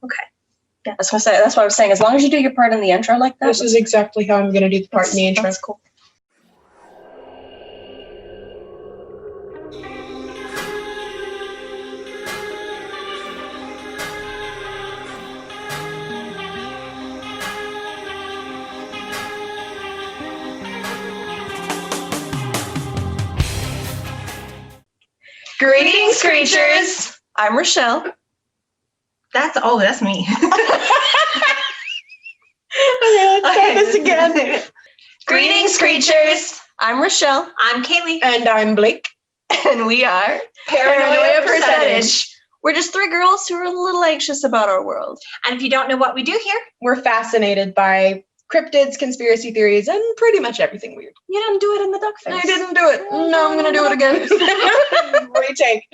Okay. Yeah, I was gonna say, that's what I was saying. As long as you do your part in the intro like that. This is exactly how I'm gonna do the part in the intro. That's cool. Greetings, creatures! I'm Rachelle. That's me. Okay, let's try this again. Greetings, creatures! I'm Rachelle. I'm Kalie. And I'm Blake. And we are Paranoia Percentage. We're just three girls who are a little anxious about our world. And if you don't know what we do here, We're fascinated by cryptids, conspiracy theories, and pretty much everything weird. You didn't do it in the duck face. I didn't do it. No, I'm gonna do it again. Retake.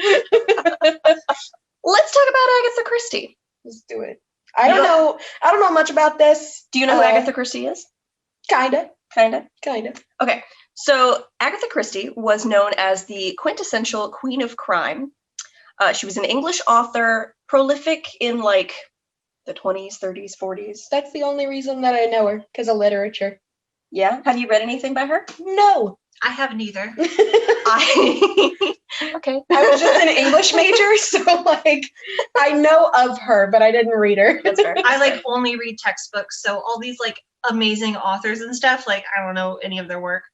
Let's talk about Agatha Christie. Let's do it. I don't know much about this. Do you know who Agatha Christie is? Kinda. Kinda. Okay. So Agatha Christie was known as the quintessential queen of crime. She was an English author, prolific in like the 20s, 30s, 40s. That's the only reason that I know her, because of literature. Yeah? Have you read anything by her? No. I haven't either. Okay. I was just an English major, so like I know of her, but I didn't read her. That's fair. I like only read textbooks, so all these like amazing authors and stuff, like I don't know any of their work.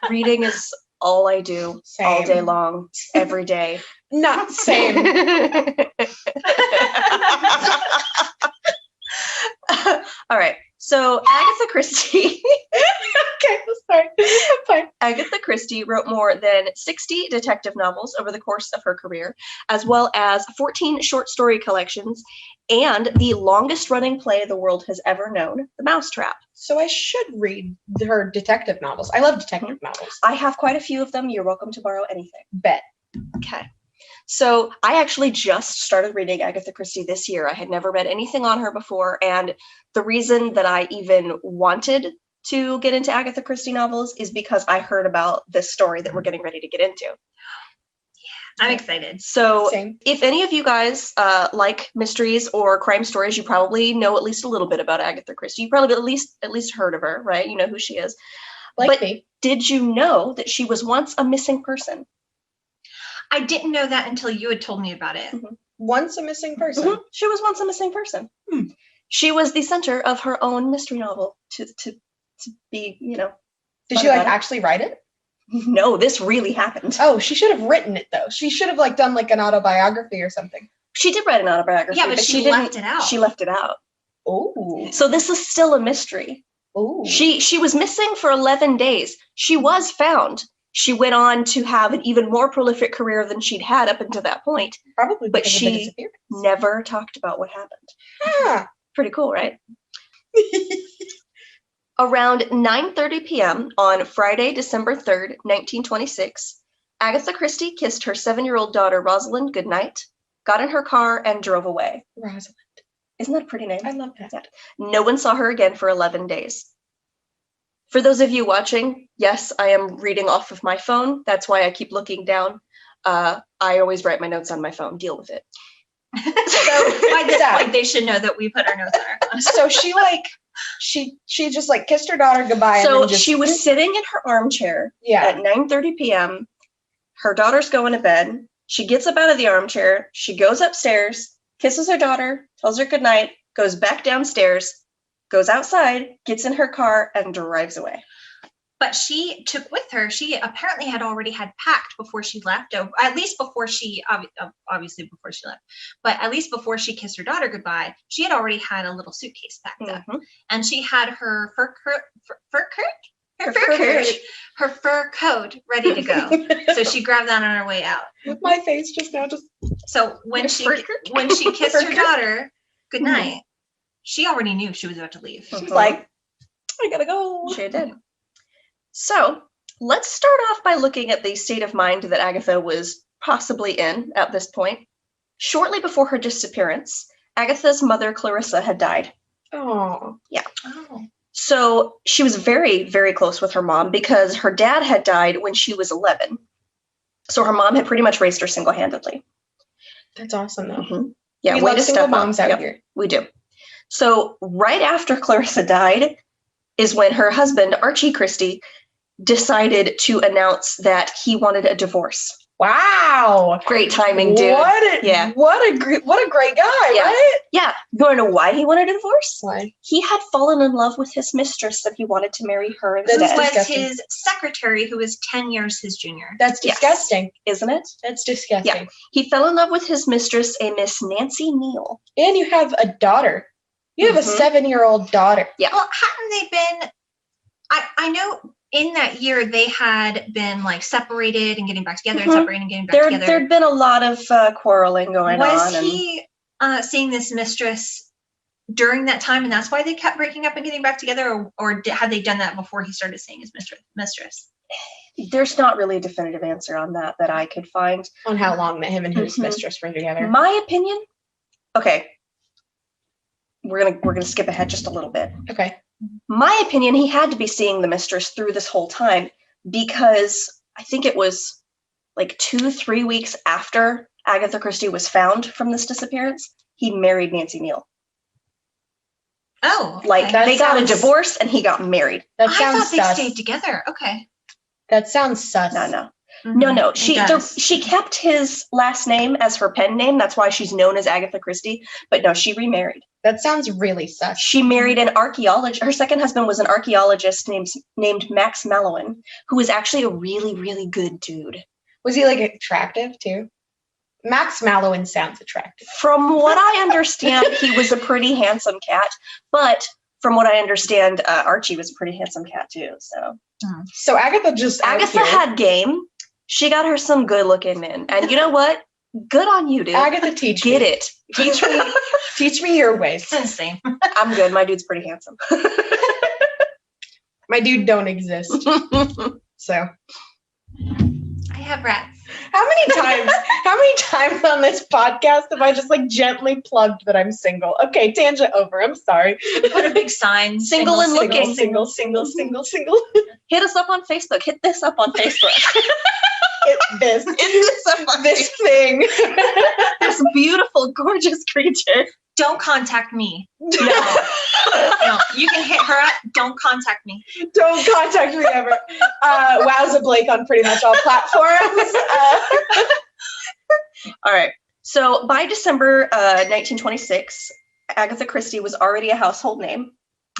Reading is all I do all day long, every day. Not same. All right. So Agatha Christie. Okay, sorry. Fine. Agatha Christie wrote more than 60 detective novels over the course of her career, as well as 14 short story collections, and the longest running play the world has ever known, The Mousetrap. So I should read her detective novels. I love detective novels. I have quite a few of them. You're welcome to borrow anything. Bet. Okay. So I actually just started reading Agatha Christie this year. I had never read anything on her before, and the reason that I even wanted to get into Agatha Christie novels is because I heard about this story that we're getting ready to get into. I'm excited. So Same. if any of you guys like mysteries or crime stories, you probably know at least a little bit about Agatha Christie. You probably at least heard of her, right? You know who she is. Like me. Did you know that she was once a missing person? I didn't know that until you had told me about it. Mm-hmm. Once a missing person. Mm-hmm. She was once a missing person. She was the center of her own mystery novel to be, you know. Did she like actually write it? No, this really happened. Oh, she should have written it though. She should have like done like an autobiography or something. She did write an autobiography. Yeah, but she left it out. She left it out. Oh. So this is still a mystery. Oh. She was missing for 11 days. She was found. She went on to have an even more prolific career than she'd had up until that point. Probably, but because of the she disappearance. never talked about what happened. Ah. Pretty cool, right? Around 9:30 p.m. on Friday, December 3rd, 1926, Agatha Christie kissed her 7-year-old daughter, Rosalind, goodnight, got in her car, and drove away. Rosalind. Isn't that a pretty name? I love that. Yeah. No one saw her again for 11 days. For those of you watching, yes, I am reading off of my phone. That's why I keep looking down. I always write my notes on my phone. Deal with it. So by this point, they should know that we put our notes on our phone. So she just like kissed her daughter goodbye. So and then she was sitting in her armchair at 9:30 p.m. Her daughter's going to bed. She gets up out of the armchair. She goes upstairs, kisses her daughter, tells her goodnight, goes back downstairs, goes outside, gets in her car, and drives away. But she took with her, she apparently had already had packed before she left, at least before she, obviously before she left, but at least before she kissed her daughter goodbye, she had already had a little suitcase packed up. And she had her fur coat ready to go. So she grabbed that on her way out. My face just now just. So when she kissed her daughter goodnight, she already knew she was about to leave. She was like, I gotta go. She did. So let's start off by looking at the state of mind that Agatha was possibly in at this point. Shortly before her disappearance, Agatha's mother, Clarissa, had died. Oh. Yeah. Oh. So she was very, very close with her mom because her dad had died when she was 11. So her mom had pretty much raised her single-handedly. That's awesome, though. Yeah, we way love to single step up. moms out Yep, here. we do. So right after Clarissa died is when her husband, Archie Christie, decided to announce that he wanted a divorce. Wow. Great timing, dude. What a great guy, Yeah. right? Yeah. You want to know why he wanted a divorce? Why? He had fallen in love with his mistress and he wanted to marry her instead. Who was disgusting. his secretary, who was 10 years his junior. That's disgusting. Yes. Isn't it? That's disgusting. Yeah. He fell in love with his mistress, a Miss Nancy Neal. And you have a daughter. You have a 7-year-old daughter. Yeah. Well, hadn't they been, I know in that year they had been like separated and getting back together and separating and getting back together. There'd been a lot of quarreling going on. Was he seeing this mistress during that time and that's why they kept breaking up and getting back together, or had they done that before he started seeing his mistress? There's not really a definitive answer on that I could find. On how long that him and his mistress were together. My opinion, okay, we're gonna skip ahead just a little bit. Okay. My opinion, he had to be seeing the mistress through this whole time because I think it was like 2-3 weeks after Agatha Christie was found from this disappearance, he married Nancy Neal. Oh, okay. Like they got a divorce and he got married. That I sounds thought they sus. stayed together. Okay. That sounds sus. No. Mm-hmm. No. She kept his last name as her pen name. That's why she's known as Agatha Christie. But no, she remarried. That sounds really sus. She married an archaeologist. Her second husband was an archaeologist named Max Mallowan, who was actually a really, really good dude. Was he like attractive too? Max Mallowan sounds attractive. From what I understand, he was a pretty handsome cat. But from what I understand, Archie was a pretty handsome cat too. So Agatha had game. She got her some good-looking men, and you know what? Good on you, dude. Agatha, Get it. Teach me your ways. It's insane. I'm good. My dude's pretty handsome. My dude don't exist. So I have rats. how many times on this podcast have I just like gently plugged that I'm single? Okay, tangent over. I'm sorry. Put a big sign. Single and looking. Single. Hit us up on Facebook. Hit this up on Facebook. Hit this thing. This beautiful, gorgeous creature. Don't contact me. No. No, you can hit her up. Don't contact me. Don't contact me ever. Wowza Blake on pretty much all platforms. All right. So by December 1926, Agatha Christie was already a household name.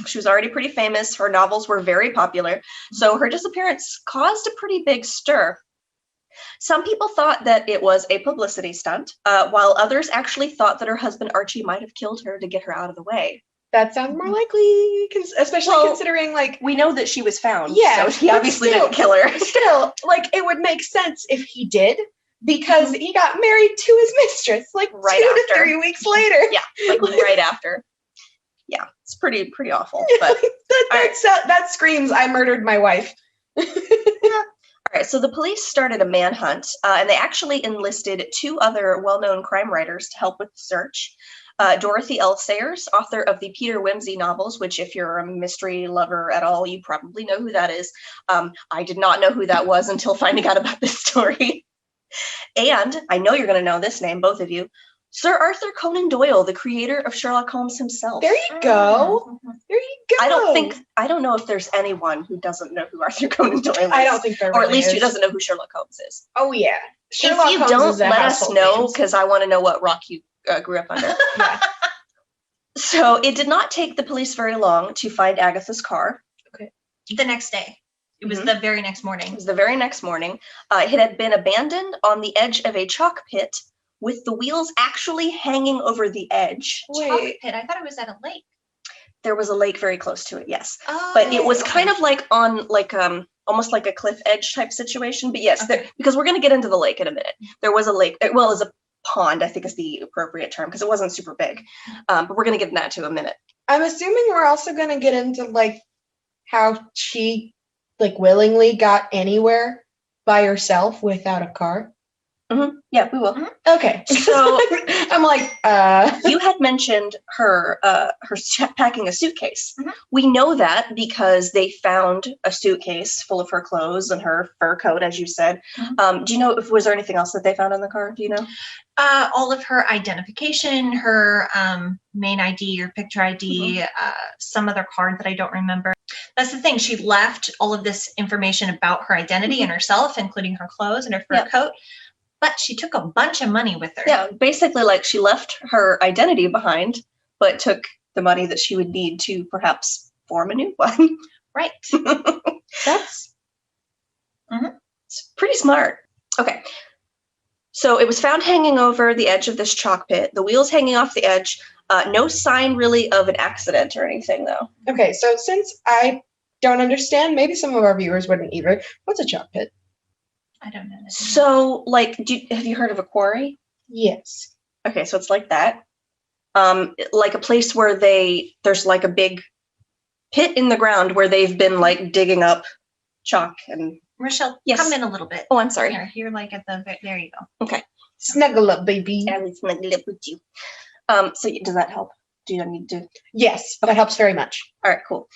She was already pretty famous. Her novels were very popular. So her disappearance caused a pretty big stir. Some people thought that it was a publicity stunt, while others actually thought that her husband Archie might have killed her to get her out of the way. That sounds more likely, especially considering like we know that she was found. Yeah, so he obviously didn't kill her. Still, like it would make sense if he did, because he got married to his mistress like 2 to 3 weeks later. Yeah, like right after. Yeah, it's pretty awful. But that screams I murdered my wife. All right, so the police started a manhunt, and they actually enlisted 2 other well-known crime writers to help with the search. Dorothy L. Sayers, author of the Peter Wimsey novels, which if you're a mystery lover at all, you probably know who that is. I did not know who that was until finding out about this story. And I know you're going to know this name, both of you. Sir Arthur Conan Doyle, the creator of Sherlock Holmes himself. There you go. There you go. I don't know if there's anyone who doesn't know who Arthur Conan Doyle is. I don't think there really or at least is. who doesn't know who Sherlock Holmes is. Oh yeah. Sherlock if you Holmes don't let us know, because I want to know what rock you grew up under. Yeah. So it did not take the police very long to find Agatha's car. Okay. The next day. It was the very next morning. It was the very next morning. It had been abandoned on the edge of a chalk pit with the wheels actually hanging over the edge. Chalk pit? I thought it was at a lake. There was a lake very close to it, yes. Oh, but it was kind of like on almost like a cliff edge type situation. But yes, because we're going to get into the lake in a minute. There was a lake, well, it was a pond, I think is the appropriate term, because it wasn't super big. But we're going to get into that to a minute. I'm assuming we're also going to get into like how she like willingly got anywhere by herself without a car. Yeah, we will. Okay. So I'm like, you had mentioned her packing a suitcase. We know that because they found a suitcase full of her clothes and her fur coat, as you said. Do you know if was there anything else that they found in the car? Do you know? All of her identification, her main ID or picture ID, some other card that I don't remember. That's the thing. She left all of this information about her identity and herself, including her clothes and her fur coat. But she took a bunch of money with her. Yeah, basically, like she left her identity behind, but took the money that she would need to perhaps form a new one. Right. That's it's pretty smart. Okay. So it was found hanging over the edge of this chalk pit, the wheels hanging off the edge. No sign really of an accident or anything, though. Okay, so since I don't understand, maybe some of our viewers wouldn't either. What's a chalk pit? I don't know. So, like, have you heard of a quarry? Yes. Okay, so it's like that. Like a place where there's like a big pit in the ground where they've been like digging up chalk and. Rachelle, come in a little bit. Oh, I'm sorry. You're like at the there you go. Okay. Snuggle up, baby. I will snuggle up with you. So does that help? Do you need to? Yes, that helps very much. All right, cool.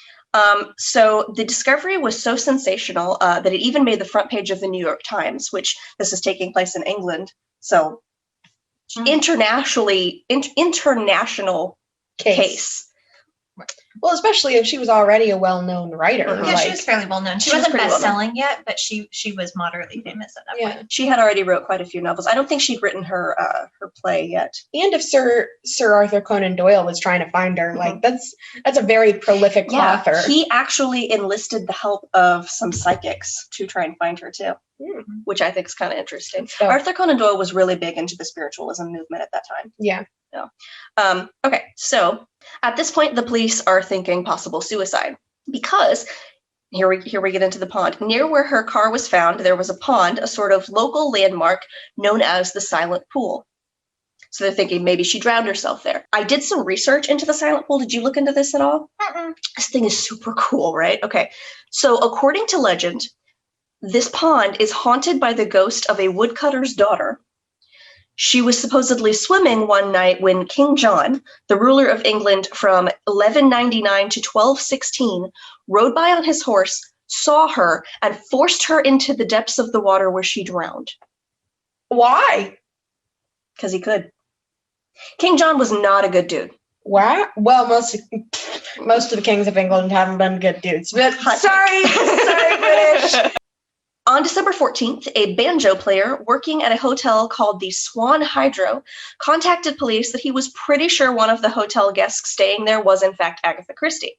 So the discovery was so sensational that it even made the front page of the New York Times, which this is taking place in England. So international case. Well, especially if she was already a well-known writer. Yeah, she was fairly well-known. She wasn't best-selling yet, but she was moderately famous at that point. She had already wrote quite a few novels. I don't think she'd written her play yet. And if Sir Arthur Conan Doyle was trying to find her, like that's a very prolific author. He actually enlisted the help of some psychics to try and find her too, which I think is kind of interesting. So, Arthur Conan Doyle was really big into the spiritualism movement at that time. Yeah. Okay, so at this point, the police are thinking possible suicide because here we get into the pond. Near where her car was found, there was a pond, a sort of local landmark known as the Silent Pool. So they're thinking maybe she drowned herself there. I did some research into the Silent Pool. Did you look into this at all? This thing is super cool, right? Okay, so according to legend, this pond is haunted by the ghost of a woodcutter's daughter. She was supposedly swimming one night when King John, the ruler of England from 1199 to 1216, rode by on his horse, saw her, and forced her into the depths of the water where she drowned. Why? Because he could. King John was not a good dude. Why? Well, most of the kings of England haven't been good dudes. But sorry, British. On December 14th, a banjo player working at a hotel called the Swan Hydro contacted police that he was pretty sure one of the hotel guests staying there was in fact Agatha Christie.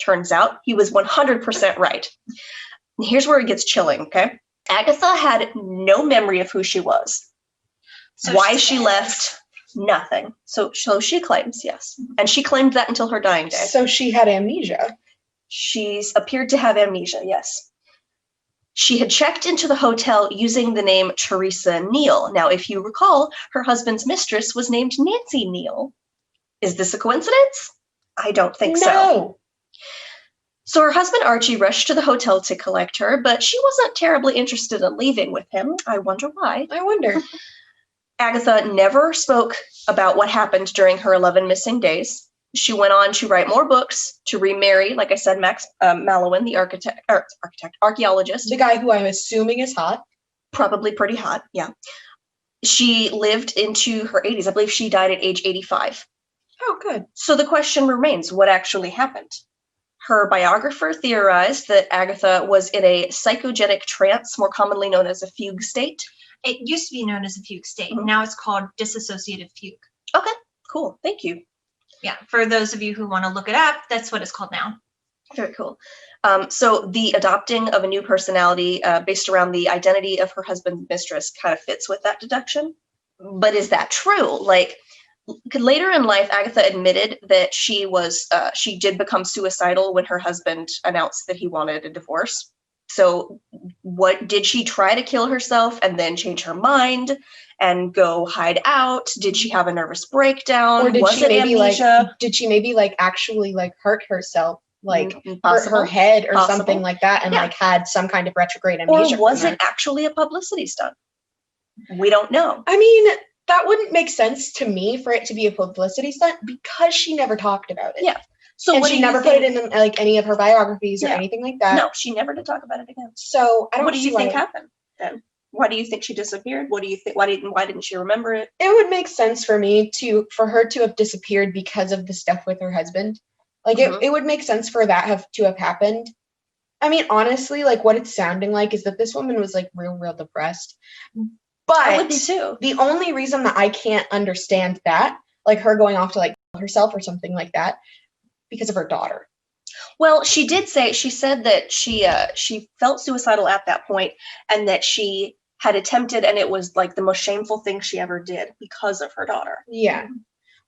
Turns out he was 100% right. And here's where it gets chilling, okay? Agatha had no memory of who she was. So why she left, nothing. So she claims, yes. And she claimed that until her dying day. So she had amnesia. She's appeared to have amnesia, yes. She had checked into the hotel using the name Teresa Neal. Now, if you recall, her husband's mistress was named Nancy Neal. Is this a coincidence? I don't think so. So her husband Archie rushed to the hotel to collect her, but she wasn't terribly interested in leaving with him. I wonder why. I wonder. Agatha never spoke about what happened during her 11 missing days. She went on to write more books, to remarry, like I said, Max Mallowan, the archaeologist. The guy who I'm assuming is hot. Probably pretty hot, yeah. She lived into her 80s. I believe she died at age 85. Oh, good. So the question remains, what actually happened? Her biographer theorized that Agatha was in a psychogenic trance, more commonly known as a fugue state. It used to be known as a fugue state. Now it's called dissociative fugue. Okay, cool. Thank you. Yeah, for those of you who want to look it up, that's what it's called now. Very cool. So the adopting of a new personality based around the identity of her husband's mistress kind of fits with that deduction. But is that true? Like, later in life, Agatha admitted that she did become suicidal when her husband announced that he wanted a divorce. So what did she try to kill herself and then change her mind and go hide out? Did she have a nervous breakdown? Or did was she it maybe amnesia? did she maybe actually hurt herself, hurt her head or something like that, and had some kind of retrograde amnesia? Or was it actually a publicity stunt? We don't know. I mean, that wouldn't make sense to me for it to be a publicity stunt because she never talked about it. Yeah. So and she never put it in like any of her biographies or anything like that. No, she never did talk about it again. So I don't. What do you think happened then? Why do you think she disappeared? What do you think? Why didn't she remember it? It would make sense for me for her to have disappeared because of the stuff with her husband. Like it would make sense for that to have happened. I mean, honestly, like what it's sounding like is that this woman was like real depressed. But I would be too. The only reason that I can't understand that, like her going off to like herself or something like that, because of her daughter. Well, she said that she felt suicidal at that point, and that she had attempted, and it was like the most shameful thing she ever did because of her daughter. Yeah.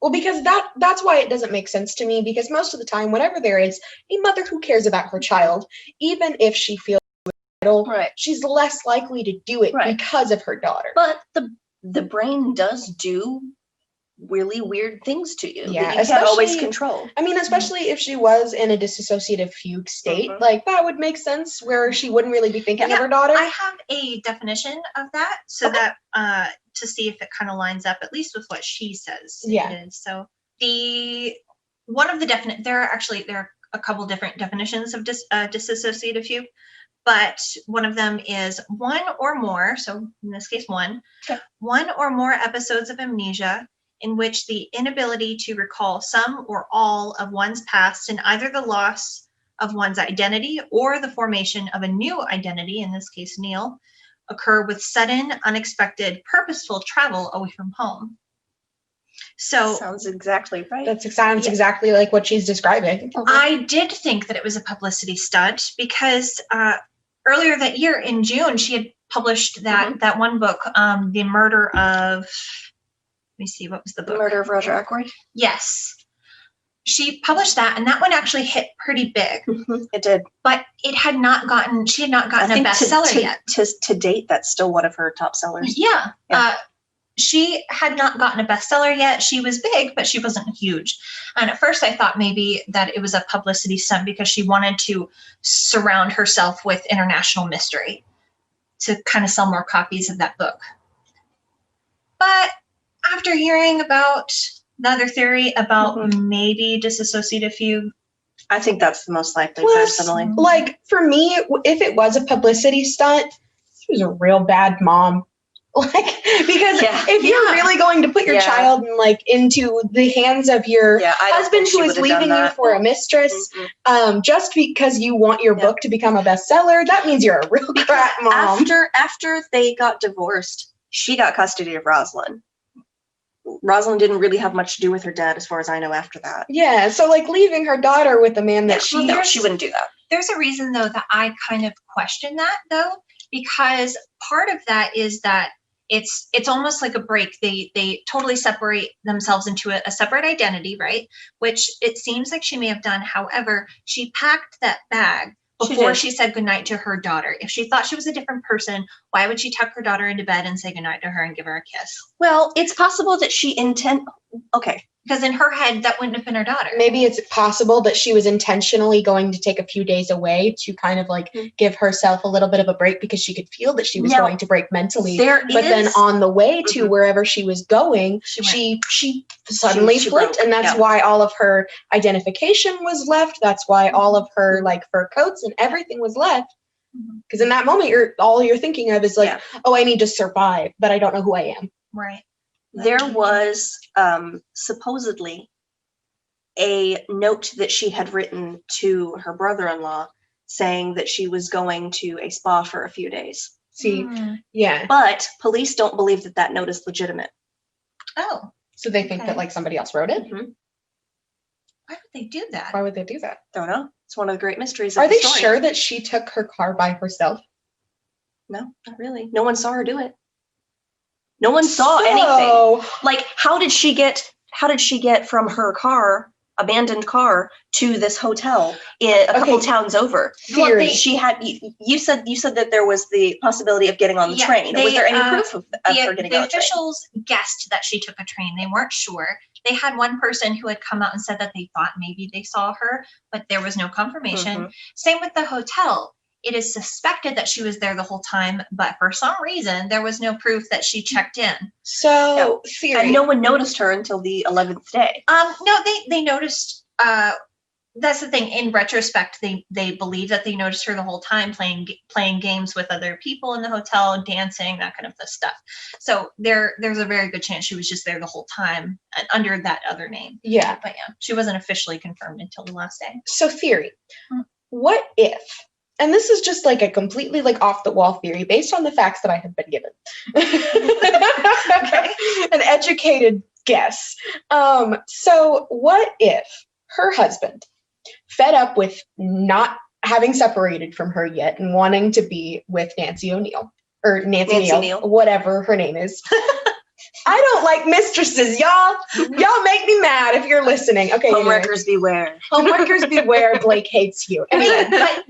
Well, because that's why it doesn't make sense to me, because most of the time, whenever there is a mother who cares about her child, even if she feels suicidal, she's less likely to do it because of her daughter. But the brain does do really weird things to you that you can't always control. I mean, especially if she was in a dissociative fugue state, like that would make sense where she wouldn't really be thinking of her daughter. I have a definition of that so that to see if it kind of lines up at least with what she says it is. So there are a couple different definitions of dissociative fugue, but one of them is one or more, so in this case one or more episodes of amnesia in which the inability to recall some or all of one's past and either the loss of one's identity or the formation of a new identity, in this case Neil, occur with sudden, unexpected, purposeful travel away from home. So sounds exactly right. That sounds exactly like what she's describing. I did think that it was a publicity stunt because earlier that year in June, she had published that one book, The Murder of... Let me see, what was the book? The Murder of Roger Ackroyd? Yes. She published that, and that one actually hit pretty big. It did. But she had not gotten a bestseller yet. To date, that's still one of her top sellers. Yeah. She had not gotten a bestseller yet. She was big, but she wasn't huge. And at first I thought maybe that it was a publicity stunt because she wanted to surround herself with international mystery to kind of sell more copies of that book. But after hearing about the other theory about maybe dissociative fugue, I think that's the most likely, personally. Like, for me, if it was a publicity stunt, she was a real bad mom. Like, because if you're really going to put your child into the hands of your husband who is leaving you for a mistress, just because you want your book to become a bestseller, that means you're a real crap mom. After they got divorced, she got custody of Rosalind. Rosalind didn't really have much to do with her dad, as far as I know, after that. Yeah, so like leaving her daughter with a man that she wouldn't do that. There's a reason, though, that I kind of question that, though, because part of that is that it's almost like a break. They totally separate themselves into a separate identity, right? Which it seems like she may have done. However, she packed that bag before she said goodnight to her daughter. If she thought she was a different person, why would she tuck her daughter into bed and say goodnight to her and give her a kiss? Well, it's possible that she because in her head, that wouldn't have been her daughter. Maybe it's possible that she was intentionally going to take a few days away to kind of like give herself a little bit of a break because she could feel that she was going to break mentally. Then on the way to wherever she was going, she suddenly flipped. And that's why all of her identification was left. That's why all of her like fur coats and everything was left. Because in that moment, all you're thinking of is like, oh, I need to survive, but I don't know who I am. Right. There was supposedly a note that she had written to her brother-in-law saying that she was going to a spa for a few days. See, yeah. But police don't believe that note is legitimate. Oh. So they think that like somebody else wrote it? Why would they do that? Why would they do that? Don't know. It's one of the great mysteries of the story. Are they sure that she took her car by herself? No, not really. No one saw her do it. No one saw anything. Like, how did she get from her abandoned car to this hotel a couple towns over? Theory. She had. You said that there was the possibility of getting on the train. Was there any proof of her getting on the train? The officials guessed that she took a train. They weren't sure. They had one person who had come out and said that they thought maybe they saw her, but there was no confirmation. Same with the hotel. it is suspected that she was there the whole time, but for some reason, there was no proof that she checked in. So, theory. And no one noticed her until the 11th day. No, they noticed, that's the thing. In retrospect, they believe that they noticed her the whole time playing games with other people in the hotel, dancing, that kind of stuff. So there's a very good chance she was just there the whole time under that other name. Yeah. But yeah, she wasn't officially confirmed until the last day. So theory. What if, and this is just like a completely like off the wall theory based on the facts that I have been given. An educated guess. So what if her husband, fed up with not having separated from her yet and wanting to be with Nancy O'Neill, or Nancy Neal, whatever her name is. I don't like mistresses, y'all. Y'all make me mad if you're listening. Okay. Homewreckers beware. Homewreckers beware. Blake hates you. Anyway. But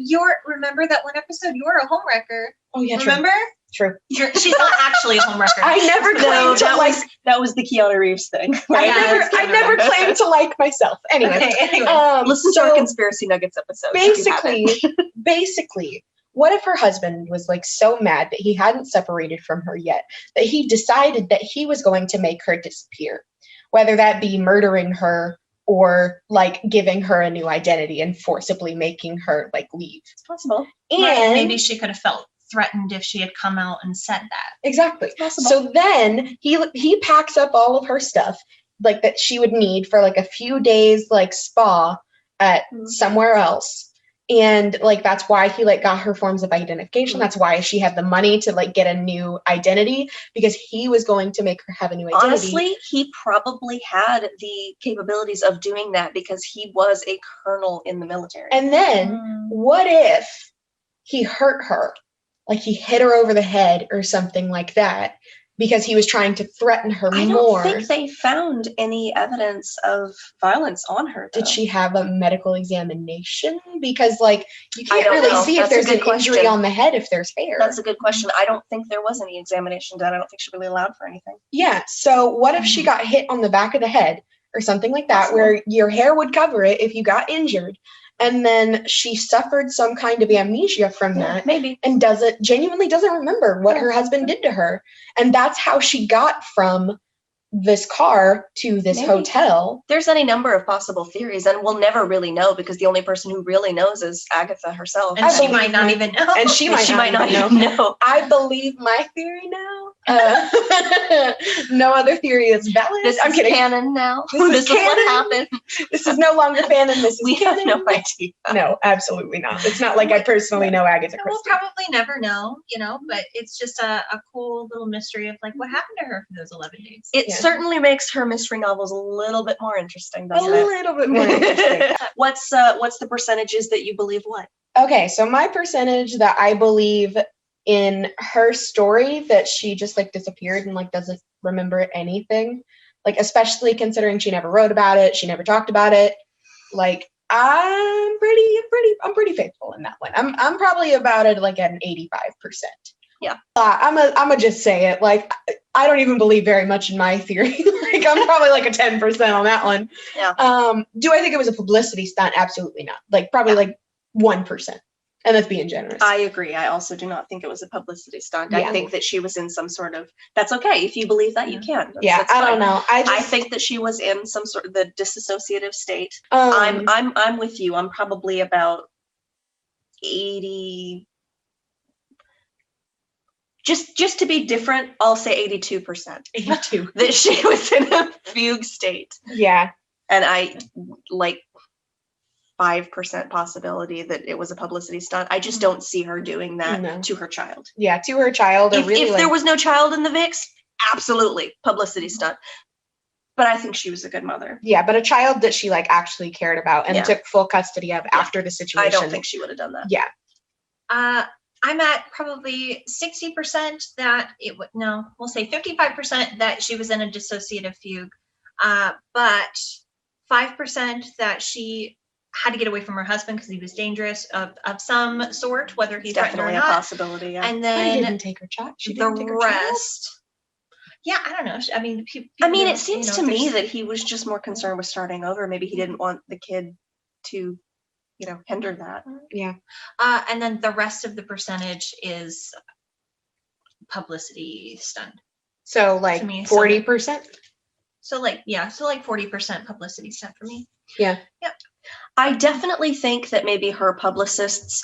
remember that one episode? You're a homewrecker. Oh yeah. Remember? True. She's not actually a homewrecker. I never claimed to like. That was the Keanu Reeves thing. Right? I never claimed to like myself. Anyway. Listen to our Conspiracy Nuggets episode. Basically, what if her husband was like so mad that he hadn't separated from her yet, that he decided that he was going to make her disappear, whether that be murdering her or like giving her a new identity and forcibly making her like leave. It's possible. And maybe she could have felt threatened if she had come out and said that. Exactly. So then he packs up all of her stuff like that she would need for like a few days like spa at somewhere else. And like that's why he like got her forms of identification. That's why she had the money to like get a new identity, because he was going to make her have a new identity. Honestly, he probably had the capabilities of doing that because he was a colonel in the military. And then what if he hurt her? Like he hit her over the head or something like that, because he was trying to threaten her more. I don't think they found any evidence of violence on her, though. Did she have a medical examination? Because, like, you can't really see if there's an injury on the head if there's hair. That's a good question. I don't think there was any examination done. I don't think she really allowed for anything. Yeah, so what if she got hit on the back of the head or something like that, where your hair would cover it if you got injured? And then she suffered some kind of amnesia from that. Maybe. And genuinely doesn't remember what her husband did to her. And that's how she got from this car to this hotel. There's any number of possible theories, and we'll never really know because the only person who really knows is Agatha herself. And she might not even know. And she might not even know. I believe my theory now. No other theory is valid. I'm kidding. Canon now. This is what happened. This is no longer canon. This is we canon. have no idea. No, absolutely not. It's not like I personally know Agatha Christie. We'll probably never know, but it's just a cool little mystery of like what happened to her for those 11 days. It certainly makes her mystery novels a little bit more interesting, doesn't it? A little bit more interesting. What's the percentages that you believe what? Okay, so my percentage that I believe in her story that she just like disappeared and like doesn't remember anything, like especially considering she never wrote about it, she never talked about it. Like I'm pretty faithful in that one. I'm probably about it like at an 85%. Yeah. I'm just say it. Like I don't even believe very much in my theory. Like I'm probably like a 10% on that one. Yeah. Do I think it was a publicity stunt? Absolutely not. Like probably like 1%. And that's being generous. I agree. I also do not think it was a publicity stunt. Yeah. I think that she was in some sort of, that's okay. If you believe that, you can. That's I don't know. I think that she was in some sort of the disassociative state. I'm with you. I'm probably about 80. Just to be different, I'll say 82%. 82. That she was in a fugue state. Yeah. And I like 5% possibility that it was a publicity stunt. I just don't see her doing that to her child. Yeah, to her child. If there was no child in the VIX, absolutely publicity stunt. But I think she was a good mother. Yeah, but a child that she like actually cared about and took full custody of after the situation. I don't think she would have done that. Yeah. I'm at probably 60% that it would, no, we'll say 55% that she was in a dissociative fugue, but 5% that she had to get away from her husband because he was dangerous of some sort, whether he threatened her or not. Definitely a possibility, yeah. And then she didn't take her child. The rest, yeah, I don't know. I mean, it seems to me that he was just more concerned with starting over. Maybe he didn't want the kid to, hinder that. Yeah. And then the rest of the percentage is publicity stunt. So like 40%? So like 40% publicity stunt for me. Yeah. Yep. I definitely think that maybe her publicists,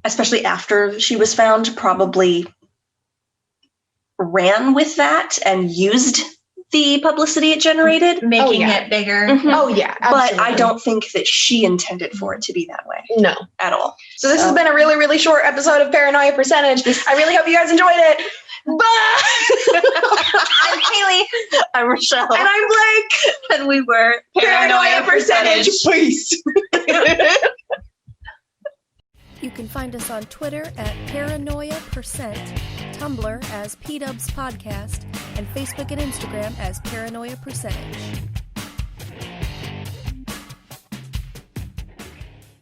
especially after she was found, probably ran with that and used the publicity it generated, making it bigger. Mm-hmm. Oh yeah, absolutely. But I don't think that she intended for it to be that way. No, at all. So this has been a really, really short episode of Paranoia Percentage. I really hope you guys enjoyed it. Bye. I'm Kalie. I'm Rachelle. And I'm Blake. And we were Paranoia Percentage. Peace. You can find us on Twitter at Paranoia Percent, Tumblr as PDubs Podcast, and Facebook and Instagram as Paranoia Percentage.